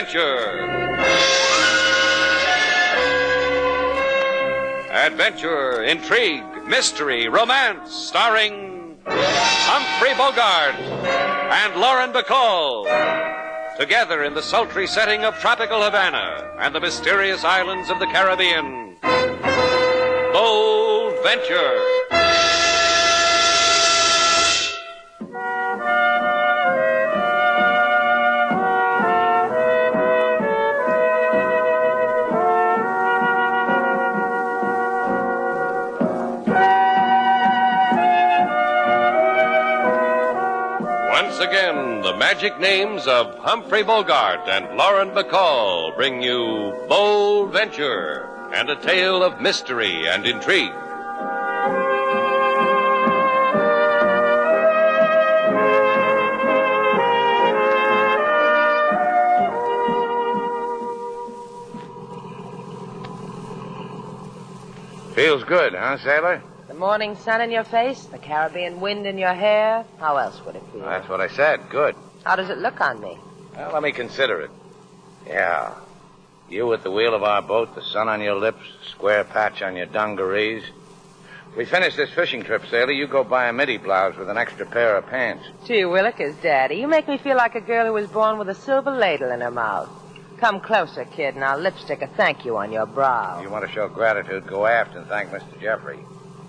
Adventure. Adventure, intrigue, mystery, romance, starring Humphrey Bogart and Lauren Bacall. Together in the sultry setting of tropical Havana and the mysterious islands of the Caribbean. Bold Venture. Once again, the magic names of Humphrey Bogart and Lauren Bacall bring you Bold Venture and a tale of mystery and intrigue. Feels good, huh, sailor? The morning sun in your face, the Caribbean wind in your hair. How else would it feel? That's what I said. Good. How does it look on me? Well, let me consider it. Yeah. You at the wheel of our boat, the sun on your lips, square patch on your dungarees. We finish this fishing trip, sailor. You go buy a midi blouse with an extra pair of pants. Gee willikers, Daddy. You make me feel like a girl who was born with a silver ladle in her mouth. Come closer, kid, and I'll lipstick a thank you on your brow. You want to show gratitude, go aft and thank Mr. Jeffrey.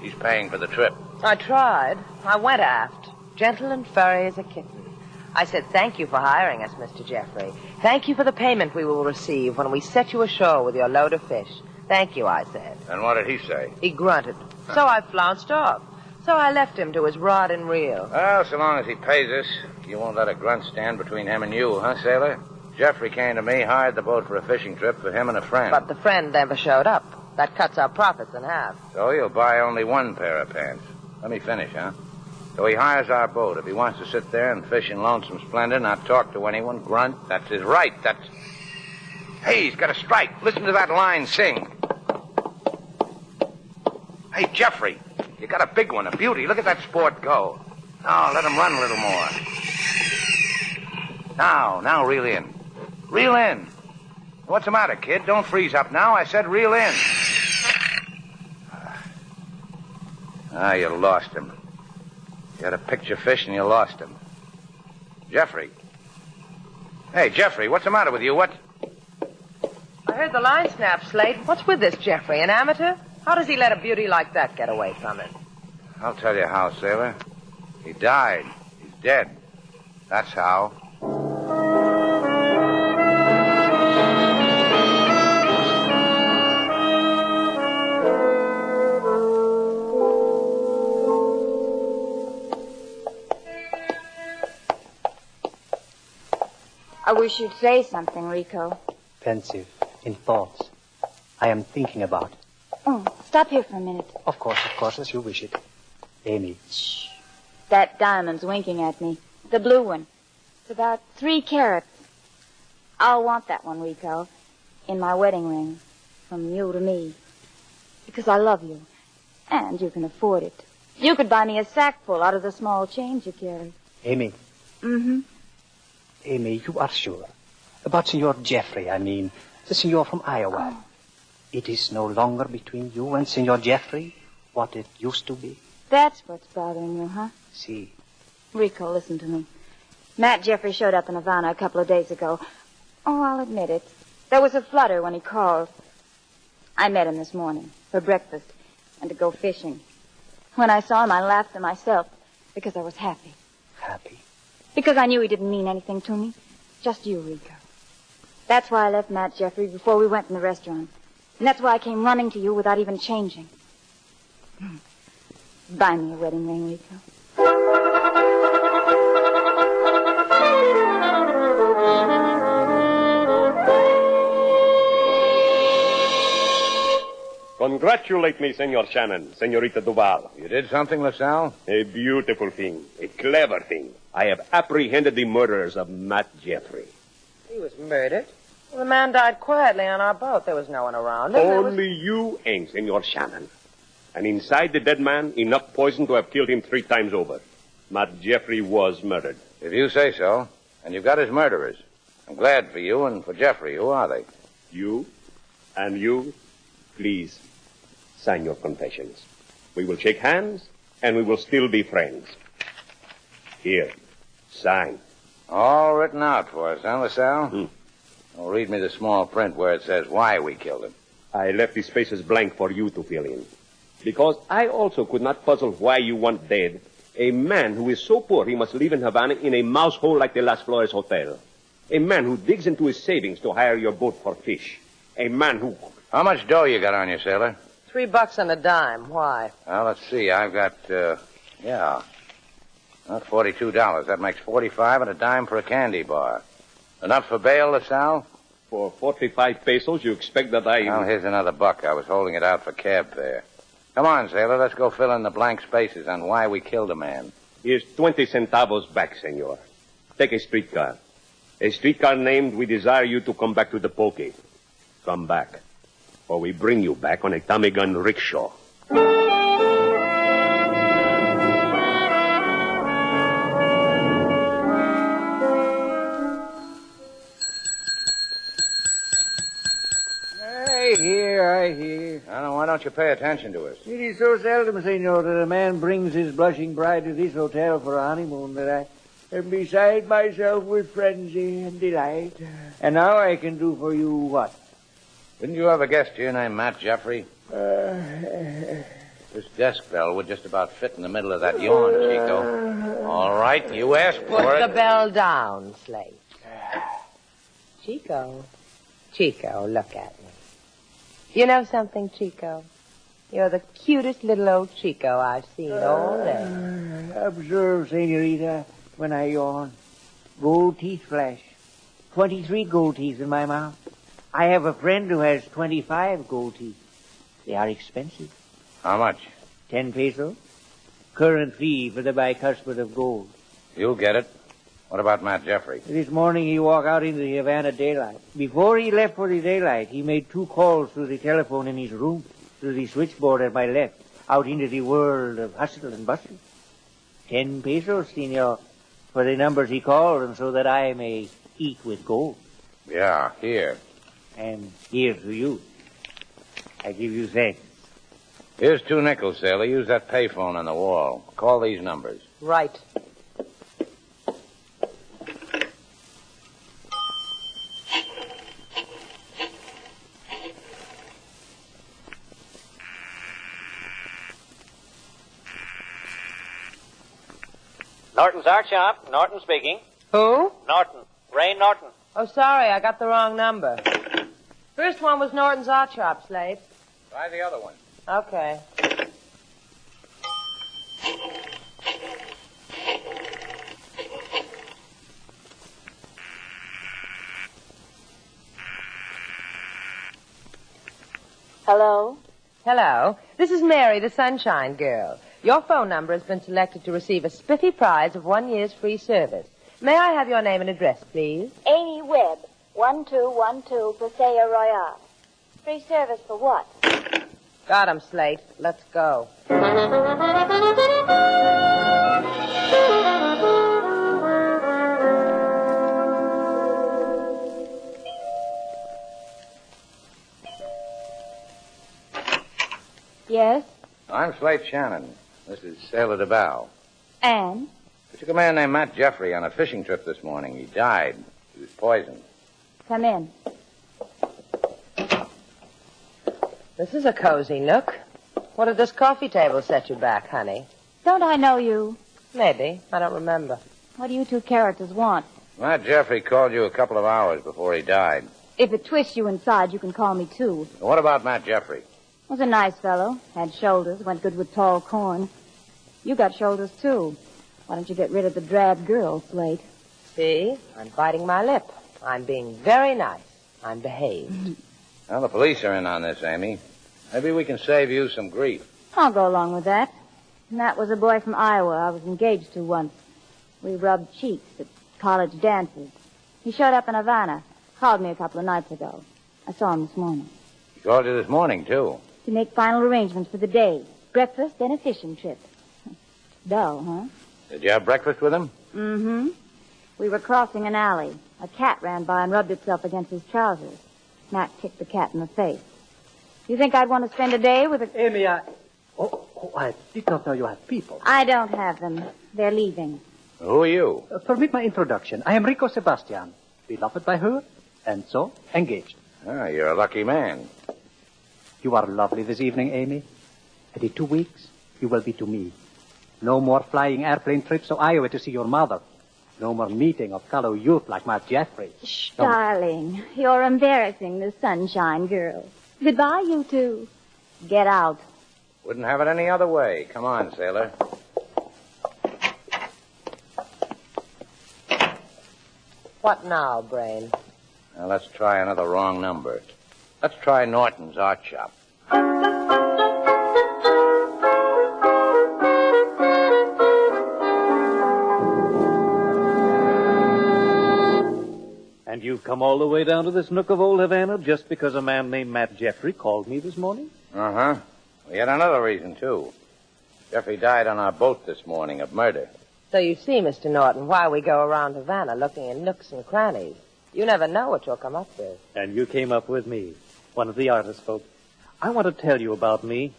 He's paying for the trip. I tried. I went aft, gentle and furry as a kitten. I said, thank you for hiring us, Mr. Jeffrey. Thank you for the payment we will receive when we set you ashore with your load of fish. Thank you, I said. And what did he say? He grunted. So I flounced off. So I left him to his rod and reel. Well, so long as he pays us, you won't let a grunt stand between him and you, huh, sailor? Jeffrey came to me, hired the boat for a fishing trip for him and a friend. But the friend never showed up. That cuts our profits in half. So you'll buy only one pair of pants. Let me finish, huh? So he hires our boat. If he wants to sit there and fish in lonesome splendor, not talk to anyone, grunt, that's his right. That's... Hey, he's got a strike. Listen to that line sing. Hey, Jeffrey, you got a big one, a beauty. Look at that sport go. Now, let him run a little more. Now, reel in. Reel in. What's the matter, kid? Don't freeze up now. I said reel in. You lost him. You had a picture fish and you lost him. Jeffrey. Hey, Jeffrey, what's the matter with you? What? I heard the line snap, Slate. What's with this Jeffrey, an amateur? How does he let a beauty like that get away from him? I'll tell you how, sailor. He died. He's dead. That's how. I wish you'd say something, Rico. Pensive, in thoughts. I am thinking about. Oh, stop here for a minute. Of course, as you wish it. Amy. Shh. That diamond's winking at me. The blue one. It's about 3 carats. I'll want that one, Rico, in my wedding ring, from you to me. Because I love you, and you can afford it. You could buy me a sackful out of the small change you carry. Amy. Mm-hmm. Amy, you are sure? About Senor Jeffrey, I mean. The senor from Iowa. Oh. It is no longer between you and Senor Jeffrey what it used to be. That's what's bothering you, huh? See. Rico, listen to me. Matt Jeffrey showed up in Havana a couple of days ago. Oh, I'll admit it. There was a flutter when he called. I met him this morning for breakfast and to go fishing. When I saw him, I laughed to myself because I was happy. Happy? Because I knew he didn't mean anything to me. Just you, Rico. That's why I left Matt Jeffrey before we went in the restaurant. And that's why I came running to you without even changing. Buy me a wedding ring, Rico. Congratulate me, Senor Shannon, Senorita Duval. You did something, LaSalle? A beautiful thing, a clever thing. I have apprehended the murderers of Matt Jeffrey. He was murdered. Well, the man died quietly on our boat. There was no one around him. Only you and Senor Shannon. And inside the dead man, enough poison to have killed him 3 times over. Matt Jeffrey was murdered. If you say so. And you've got his murderers. I'm glad for you and for Jeffrey. Who are they? You and you, please, sign your confessions. We will shake hands, and we will still be friends. Here, sign. All written out for us, huh, LaSalle? Well, read me the small print where it says why we killed him. I left the spaces blank for you to fill in. Because I also could not puzzle why you want dead a man who is so poor he must live in Havana in a mouse hole like the Las Flores Hotel. A man who digs into his savings to hire your boat for fish. A man who... How much dough you got on you, sailor? $3 on a dime. Why? Well, let's see. I've got, not $42. That makes 45 and a dime for a candy bar. Enough for bail, LaSalle? For 45 pesos, you expect that I... Well, here's another buck. I was holding it out for cab fare. Come on, sailor. Let's go fill in the blank spaces on why we killed a man. Here's 20 centavos back, senor. Take a streetcar. A streetcar named We Desire You to Come Back to the Poke. Come back. Or we bring you back on a Tommy gun rickshaw. I hear. Now, why don't you pay attention to us? It is so seldom, senor, that a man brings his blushing bride to this hotel for a honeymoon that I am beside myself with frenzy and delight. And now I can do for you what? Didn't you ever guess your name, Matt Jeffrey? This desk bell would just about fit in the middle of that yawn, Chico. All right, you asked for Put it. the bell down, Slate. Chico, look at me. You know something, Chico? You're the cutest little old Chico I've seen all day. Observe, senorita, when I yawn. Gold teeth flash. 23 gold teeth in my mouth. I have a friend who has 25 gold teeth. They are expensive. How much? 10 pesos. Current fee for the bicuspid of gold. You'll get it. What about Matt Jeffrey? This morning he walked out into the Havana daylight. Before he left for the daylight, he made 2 calls through the telephone in his room, through the switchboard at my left, out into the world of hustle and bustle. 10 pesos, senor, for the numbers he called, and so that I may eat with gold. Yeah, here. And here to you. I give you thanks. Here's 2 nickels, sailor. Use that payphone on the wall. Call these numbers. Right. Norton's Art Shop. Norton speaking. Who? Norton. Ray Norton. Oh, sorry, I got the wrong number. First one was Norton's Art Shop, Slate. Try the other one. Okay. Hello? Hello. This is Mary, the Sunshine Girl. Your phone number has been selected to receive a spiffy prize of 1 year's free service. May I have your name and address, please? Amy Webb, 1212 Paseo Royale. Free service for what? Got him, Slate. Let's go. Yes? I'm Slate Shannon. This is Sailor DeBow. And? We took a man named Matt Jeffrey on a fishing trip this morning. He died. He was poisoned. Come in. This is a cozy nook. What did this coffee table set you back, honey? Don't I know you? Maybe. I don't remember. What do you 2 characters want? Matt Jeffrey called you a couple of hours before he died. If it twists you inside, you can call me too. What about Matt Jeffrey? Was a nice fellow. Had shoulders. Went good with tall corn. You got shoulders, too. Why don't you get rid of the drab girl, Slate? See? I'm biting my lip. I'm being very nice. I'm behaved. Well, the police are in on this, Amy. Maybe we can save you some grief. I'll go along with that. And that was a boy from Iowa I was engaged to once. We rubbed cheeks at college dances. He showed up in Havana. Called me a couple of nights ago. I saw him this morning. He called you this morning, too. To make final arrangements for the day. Breakfast, then a fishing trip. Dull, huh? Did you have breakfast with him? Mm-hmm. We were crossing an alley. A cat ran by and rubbed itself against his trousers. Matt kicked the cat in the face. You think I'd want to spend a day with a... Amy, I did not know you had people. I don't have them. They're leaving. Who are you? Permit my introduction. I am Rico Sebastian, beloved by her, and so engaged. Ah, you're a lucky man. You are lovely this evening, Amy. And in 2 weeks, you will be to me. No more flying airplane trips to Iowa to see your mother. No more meeting of fellow youth like Matt Jeffrey. Shh, darling. You're embarrassing the Sunshine Girl. Goodbye, you two. Get out. Wouldn't have it any other way. Come on, sailor. What now, Brain? Now, let's try another wrong number. Let's try Norton's art shop. And you've come all the way down to this nook of old Havana just because a man named Matt Jeffrey called me this morning? Uh-huh. We had another reason, too. Jeffrey died on our boat this morning of murder. So you see, Mr. Norton, why we go around Havana looking in nooks and crannies. You never know what you'll come up with. And you came up with me, one of the artist folk. I want to tell you about me.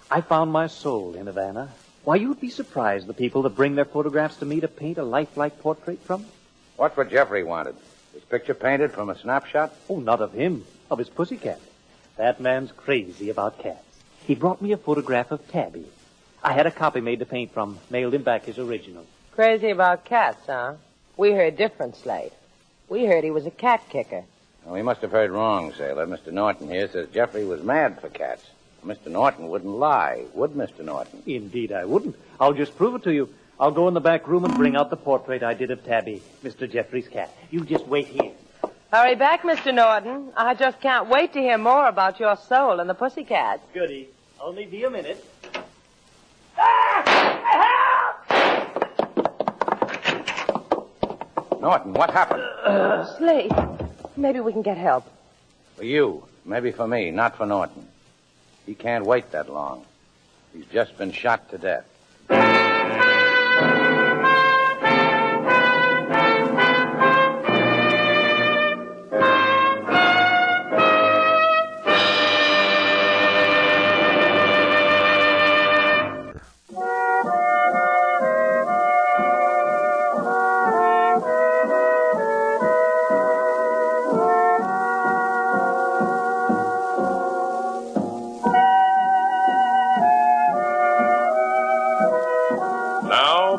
I found my soul in Havana. Why, you'd be surprised the people that bring their photographs to me to paint a lifelike portrait from. What's what Jeffrey wanted? His picture painted from a snapshot? Oh, not of him, of his pussycat. That man's crazy about cats. He brought me a photograph of Tabby. I had a copy made to paint from, mailed him back his original. Crazy about cats, huh? We heard different, Slate. We heard he was a cat kicker. Well, we must have heard wrong, sailor. Mr. Norton here says Jeffrey was mad for cats. Mr. Norton wouldn't lie, would Mr. Norton? Indeed, I wouldn't. I'll just prove it to you. I'll go in the back room and bring out the portrait I did of Tabby, Mr. Jeffrey's cat. You just wait here. Hurry back, Mr. Norton. I just can't wait to hear more about your soul and the pussycat. Goody. Only be a minute. Norton, what happened? Slate, maybe we can get help. For you. Maybe for me, not for Norton. He can't wait that long. He's just been shot to death.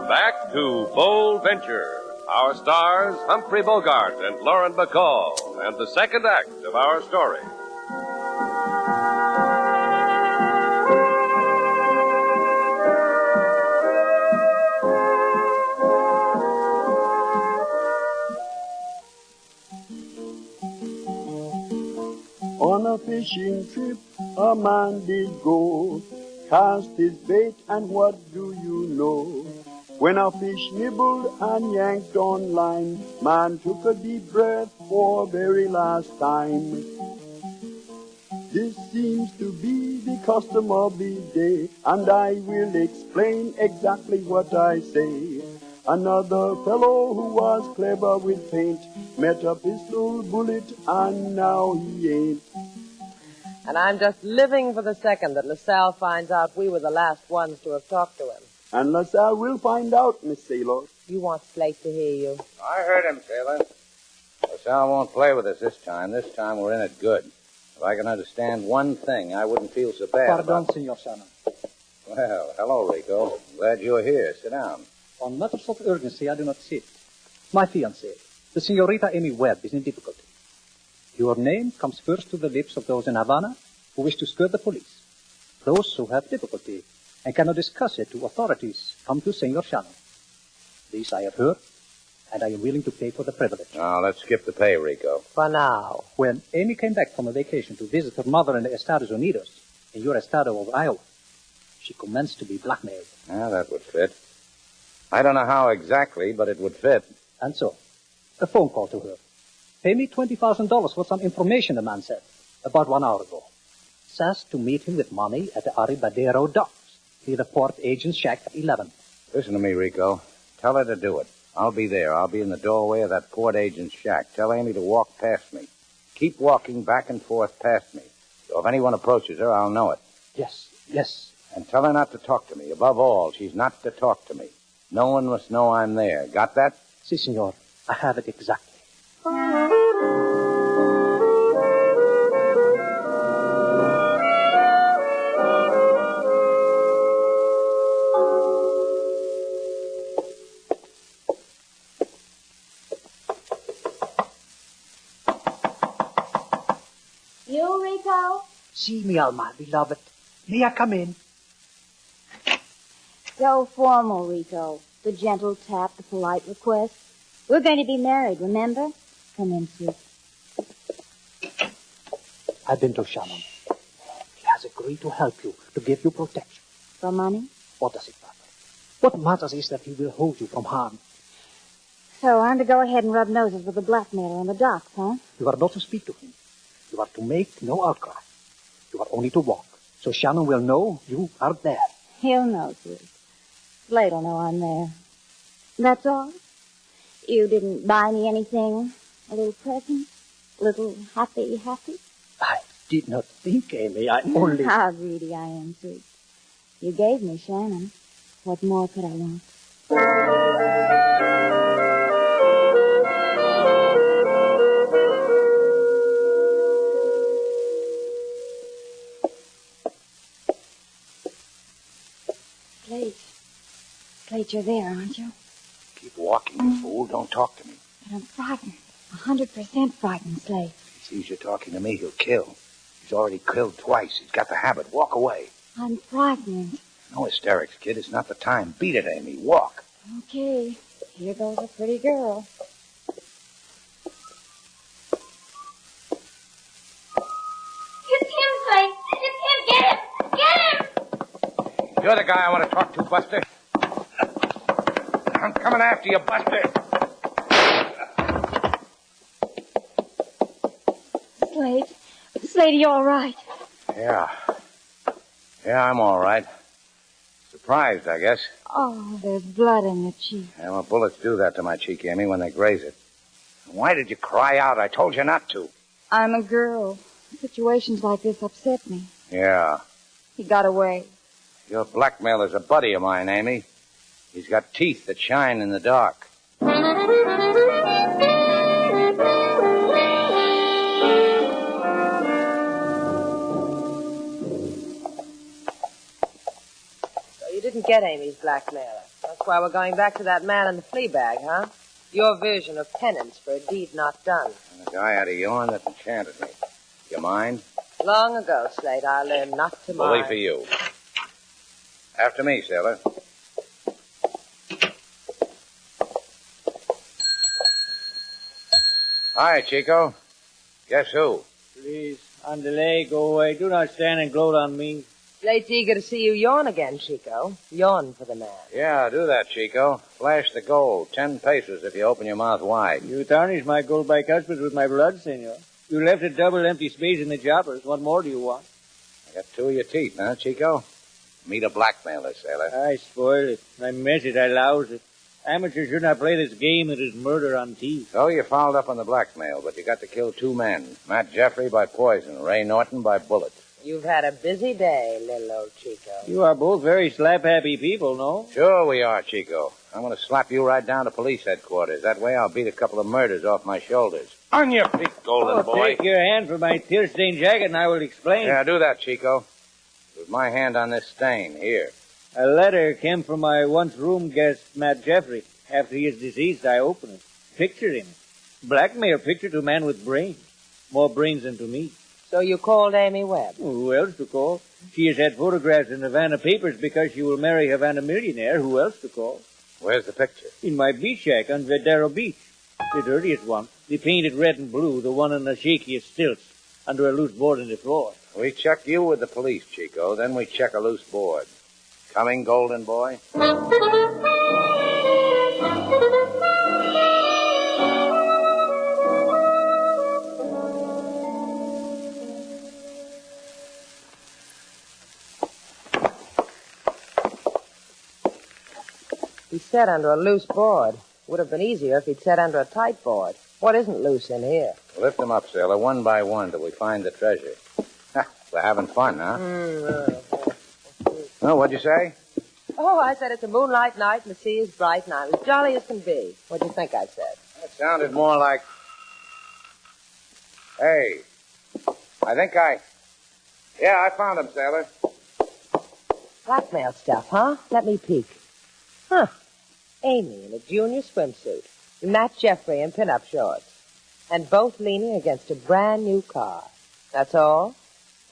Back to Bold Venture. Our stars, Humphrey Bogart and Lauren Bacall, and the second act of our story. On a fishing trip, a man did go, cast his bait, and what do you know? When a fish nibbled and yanked on line, man took a deep breath for very last time. This seems to be the custom of the day, and I will explain exactly what I say. Another fellow who was clever with paint met a pistol bullet, and now he ain't. And I'm just living for the second that LaSalle finds out we were the last ones to have talked to him. And LaSalle will find out, Miss Sailor. You want Slate to hear you. I heard him, sailor. LaSalle won't play with us this time. This time we're in it good. If I can understand one thing, I wouldn't feel so bad Pardon, about... Senor Shannon. Well, hello, Rico. Glad you're here. Sit down. On matters of urgency, I do not sit. My fiancée, the Senorita Amy Webb, is in difficulty. Your name comes first to the lips of those in Havana who wish to skirt the police. Those who have difficulty and cannot discuss it to authorities come to Senor Shannon. This I have heard, and I am willing to pay for the privilege. Now, let's skip the pay, Rico. For now. When Amy came back from a vacation to visit her mother in the Estados Unidos, in your estado of Iowa, she commenced to be blackmailed. Ah, that would fit. I don't know how exactly, but it would fit. And so, a phone call to her. Pay me $20,000 for some information, the man said, about 1 hour ago. Says to meet him with money at the Arribadero docks, near the port agent's shack at 11. Listen to me, Rico. Tell her to do it. I'll be there. I'll be in the doorway of that port agent's shack. Tell Amy to walk past me. Keep walking back and forth past me. So if anyone approaches her, I'll know it. Yes. And tell her not to talk to me. Above all, she's not to talk to me. No one must know I'm there. Got that? Si, senor. I have it exactly. You, Rico? Si, mi alma, beloved. May I come in? So formal, Rico. The gentle tap, the polite request. We're going to be married, remember? Come in, sweet. I've been to Shannon. He has agreed to help you, to give you protection. For money? What does it matter? What matters is that he will hold you from harm. So I'm to go ahead and rub noses with the blackmailer in the docks, huh? You are not to speak to him. You are to make no outcry. You are only to walk. So Shannon will know you are there. He'll know, sweet. Slate'll know I'm there. That's all? You didn't buy me anything? A little present? A little happy? I did not think, Amy. I only... How greedy I am, sweet. You gave me Shannon. What more could I want? Slate, you're there, aren't you? Keep walking, you fool. Don't talk to me. But I'm frightened. 100% frightened, Slate. He sees you talking to me, he'll kill. He's already killed twice. He's got the habit. Walk away. I'm frightened. No hysterics, kid. It's not the time. Beat it, Amy. Walk. Okay. Here goes a pretty girl. It's him, Slate. It's him. Get him. Get him. You're the guy I want to talk to, Buster. I'm coming after you, Buster. Slate, are you all right? Yeah, I'm all right. Surprised, I guess. Oh, there's blood in your cheek. Yeah, well, bullets do that to my cheek, Amy, when they graze it. Why did you cry out? I told you not to. I'm a girl. Situations like this upset me. Yeah. He got away. Your blackmailer's a buddy of mine, Amy. He's got teeth that shine in the dark. You didn't get Amy's blackmailer. That's why we're going back to that man in the flea bag, huh? Your version of penance for a deed not done. And the guy had a yarn that enchanted me. You mind? Long ago, Slate, I learned not to mind. Bully for you. After me, sailor. Hi, Chico. Guess who? Please, on delay, go away. Do not stand and gloat on me. Slate's eager to see you yawn again, Chico. Yawn for the man. Yeah, do that, Chico. Flash the gold. 10 pesos if you open your mouth wide. You tarnished my gold-like husband with my blood, senor. You left a double empty space in the choppers. What more do you want? I got 2 of your teeth, huh, Chico? Meet a blackmailer, sailor. I spoil it. I mess it. I louse it. Amateurs should not play this game. It is murder on teeth. So you fouled up on the blackmail, but you got to kill 2 men. Matt Jeffrey by poison, Ray Norton by bullet. You've had a busy day, little old Chico. You are both very slap-happy people, no? Sure we are, Chico. I'm going to slap you right down to police headquarters. That way I'll beat a couple of murders off my shoulders. On your feet, golden boy. Take your hand from my tear-stained jacket and I will explain. Yeah, do that, Chico. With my hand on this stain, here. A letter came from my once room guest, Matt Jeffrey. After he is deceased, I open it. Picture him. Blackmail picture to a man with brains. More brains than to me. So you called Amy Webb? Who else to call? She has had photographs in Havana papers because she will marry a Havana millionaire. Who else to call? Where's the picture? In my beach shack on Vedero Beach. The dirtiest one. The painted red and blue, the one on the shakiest stilts, under a loose board in the floor. We check you with the police, Chico. Then we check a loose board. Coming, golden boy? He said under a loose board. Would have been easier if he'd sat under a tight board. What isn't loose in here? Lift them up, sailor, one by one till we find the treasure. We're having fun, huh? Oh, what'd you say? Oh, I said it's a moonlight night and the sea is bright and I'm as jolly as can be. What'd you think I said? That sounded more like... Hey, Yeah, I found him, sailor. Blackmail stuff, huh? Let me peek. Huh. Amy in a junior swimsuit. Matt Jeffrey in pin-up shorts. And both leaning against a brand new car. That's all?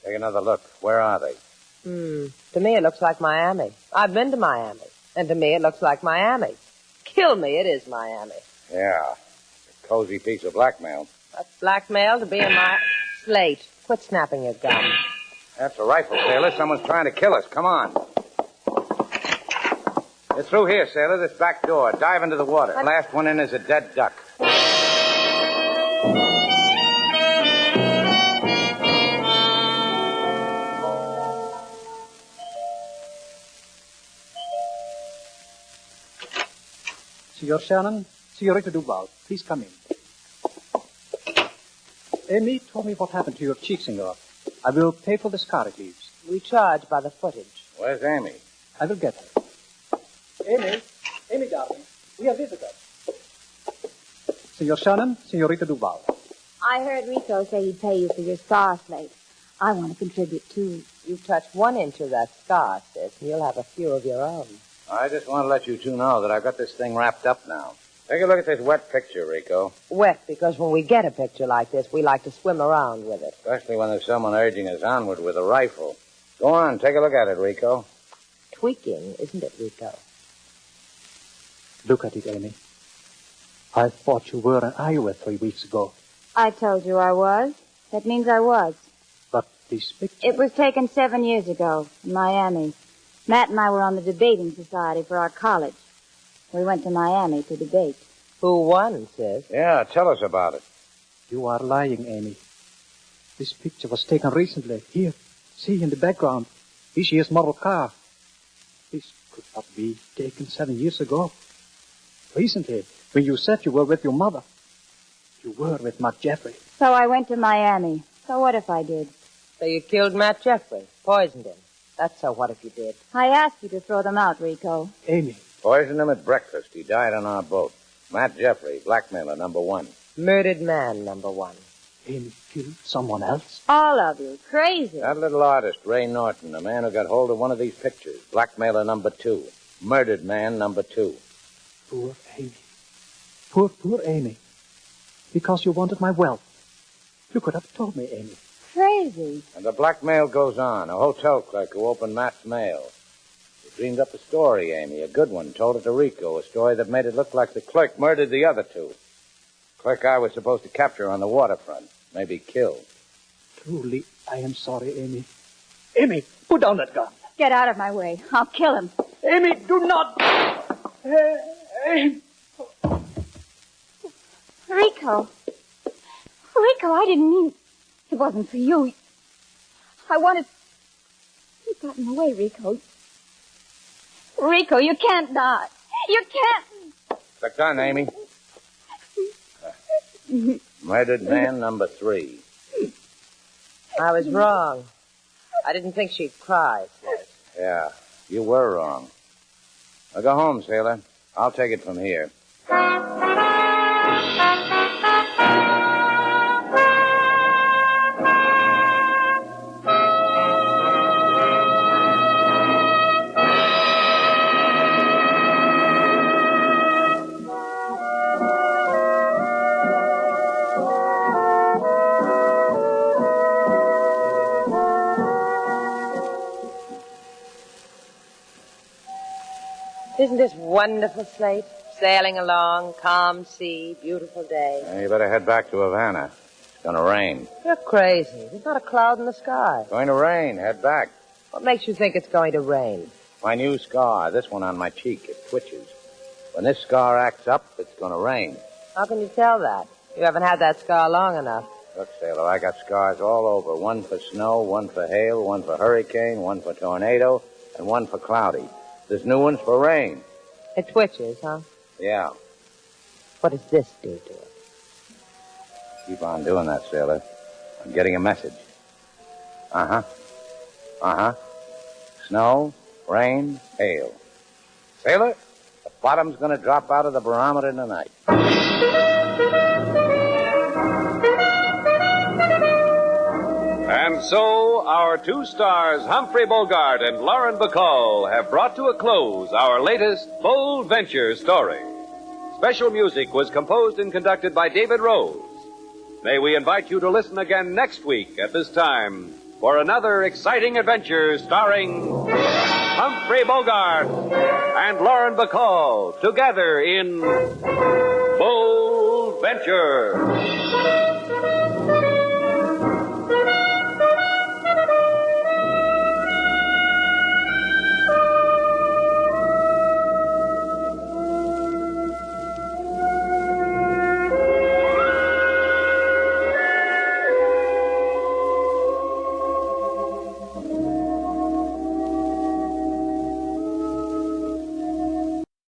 Take another look. Where are they? To me, it looks like Miami. I've been to Miami. And to me, it looks like Miami. Kill me, it is Miami. Yeah. A cozy piece of blackmail. That's blackmail to be in my... Slate, quit snapping your gum. That's a rifle, sailor. Someone's trying to kill us. Come on. You're through here, sailor. This back door. Dive into the water. The last one in is a dead duck. Senor Shannon, Senorita Duval, please come in. Amy told me what happened to your cheek, senor. I will pay for the scar it leaves. We charge by the footage. Where's Amy? I will get her. Amy, darling, we have visitors. Senor Shannon, Senorita Duval. I heard Rico say he'd pay you for your scar slate. I want to contribute, too. You touch 1 inch of that scar, sis, and you'll have a few of your own. I just want to let you two know that I've got this thing wrapped up now. Take a look at this wet picture, Rico. Wet, because when we get a picture like this, we like to swim around with it. Especially when there's someone urging us onward with a rifle. Go on, take a look at it, Rico. Tweaking, isn't it, Rico? Look at it, Amy. I thought you were in Iowa 3 weeks ago. I told you I was. That means I was. But this picture... It was taken 7 years ago in Miami. Matt and I were on the debating society for our college. We went to Miami to debate. Who won, sis? Yeah, tell us about it. You are lying, Amy. This picture was taken recently. Here, see in the background. This year's model car. This could not be taken 7 years ago. Recently, when you said you were with your mother, you were with Matt Jeffrey. So I went to Miami. So what if I did? So you killed Matt Jeffrey, poisoned him. That's so what if you did. I asked you to throw them out, Rico. Amy. Poisoned him at breakfast. He died on our boat. Matt Jeffrey, blackmailer number 1. Murdered man number 1. Amy killed someone else? All of you. Crazy. That little artist, Ray Norton, the man who got hold of one of these pictures. Blackmailer number 2. Murdered man number 2. Poor Amy. Poor Amy. Because you wanted my wealth. You could have told me, Amy. Crazy. And the blackmail goes on. A hotel clerk who opened Matt's mail. He dreamed up a story, Amy, a good one. Told it to Rico, a story that made it look like the clerk murdered the other two. Clerk I was supposed to capture on the waterfront. Maybe kill. Truly, I am sorry, Amy. Amy, put down that gun. Get out of my way. I'll kill him. Amy, do not. Rico. Rico, I didn't mean... It wasn't for you. I wanted... You got in the way, Rico. Rico, you can't die. You can't... The gun, Amy. Murdered man number 3. I was wrong. I didn't think she'd cry, Slate. Yeah, you were wrong. Now go home, sailor. I'll take it from here. Isn't this wonderful, Slate? Sailing along, calm sea, beautiful day. You better head back to Havana. It's going to rain. You're crazy. There's not a cloud in the sky. Going to rain. Head back. What makes you think it's going to rain? My new scar, this one on my cheek, it twitches. When this scar acts up, it's going to rain. How can you tell that? You haven't had that scar long enough. Look, sailor, I got scars all over. One for snow, one for hail, one for hurricane, one for tornado, and one for cloudy. There's new ones for rain. It twitches, huh? Yeah. What does this do to it? Keep on doing that, sailor. I'm getting a message. Snow, rain, hail. Sailor, the bottom's going to drop out of the barometer tonight. And so, our two stars, Humphrey Bogart and Lauren Bacall, have brought to a close our latest Bold Venture story. Special music was composed and conducted by David Rose. May we invite you to listen again next week at this time for another exciting adventure starring Humphrey Bogart and Lauren Bacall together in Bold Venture.